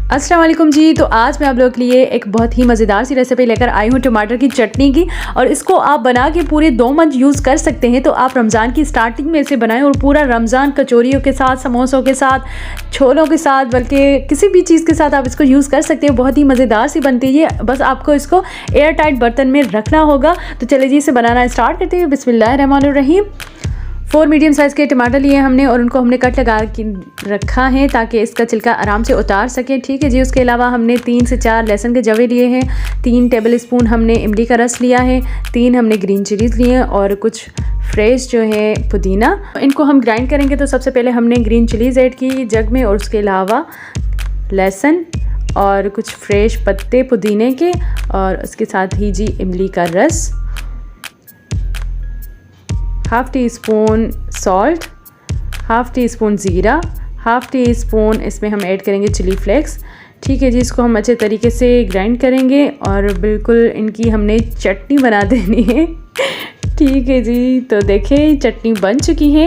अस्सलाम वालेकुम जी। तो आज मैं आप लोगों के लिए एक बहुत ही मज़ेदार सी रेसिपी लेकर आई हूँ टमाटर की चटनी की, और इसको आप बना के पूरे 2 मंथ यूज़ कर सकते हैं। तो आप रमज़ान की स्टार्टिंग में इसे बनाएं और पूरा रमज़ान कचौरियों के साथ, समोसों के साथ, छोलों के साथ, बल्कि किसी भी चीज़ के साथ आप इसको यूज़ कर सकते हैं। बहुत ही मज़ेदार सी बनती है। बस आपको इसको एयर टाइट बर्तन में रखना होगा। तो चलिए जी इसे बनाना स्टार्ट करते हैं। बिस्मिल्लाहिर्रहमानिर्रहीम। 4 मीडियम साइज़ के टमाटर लिए हमने और उनको हमने कट लगा के रखा है ताकि इसका छिलका आराम से उतार सकें। ठीक है जी। उसके अलावा हमने 3 से 4 लहसुन के जवे लिए हैं, 3 टेबल स्पून हमने इमली का रस लिया है, 3 हमने ग्रीन चिलीज़ लिए हैं और कुछ फ्रेश जो है पुदीना। इनको हम ग्राइंड करेंगे। तो सबसे पहले हमने ग्रीन चिलीज़ ऐड की जग में, और उसके अलावा लहसुन और कुछ फ्रेश पत्ते पुदीने के, और उसके साथ ही जी इमली का रस, half tea spoon salt, half tea spoon ज़ीरा, हाफ़ टी स्पून इसमें हम ऐड करेंगे चिली फ्लेक्स। ठीक है जी। इसको हम अच्छे तरीके से ग्राइंड करेंगे और बिल्कुल इनकी हमने चटनी बना देनी है। ठीक है जी। तो देखें चटनी बन चुकी है।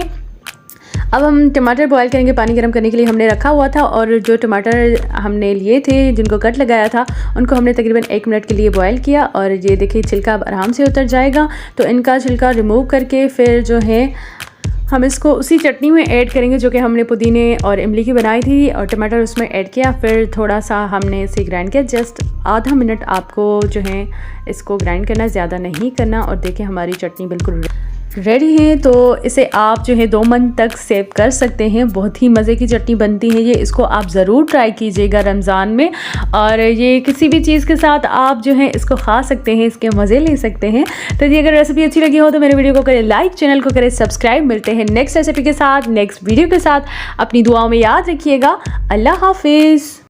अब हम टमाटर बॉयल करेंगे। पानी गर्म करने के लिए हमने रखा हुआ था, और जो टमाटर हमने लिए थे जिनको कट लगाया था उनको हमने तकरीबन 1 मिनट के लिए बॉयल किया, और ये देखिए छिलका अब आराम से उतर जाएगा। तो इनका छिलका रिमूव करके फिर जो है हम इसको उसी चटनी में ऐड करेंगे जो कि हमने पुदीने और इमली की बनाई थी, और टमाटर उसमें ऐड किया। फिर थोड़ा सा हमने इसे ग्राइंड किया। जस्ट आधा मिनट आपको जो है इसको ग्राइंड करना, ज़्यादा नहीं करना। और देखिए हमारी चटनी बिल्कुल रेडी है। तो इसे आप जो है 2 मंथ तक सेव कर सकते हैं। बहुत ही मज़े की चटनी बनती है ये। इसको आप ज़रूर ट्राई कीजिएगा रमज़ान में, और ये किसी भी चीज़ के साथ आप जो है इसको खा सकते हैं, इसके मज़े ले सकते हैं। तो जी अगर रेसिपी अच्छी लगी हो तो मेरे वीडियो को करें लाइक, चैनल को करें सब्सक्राइब। मिलते हैं नेक्स्ट रेसिपी के साथ, नेक्स्ट वीडियो के साथ। अपनी दुआओं में याद रखिएगा। अल्लाह हाफिज़।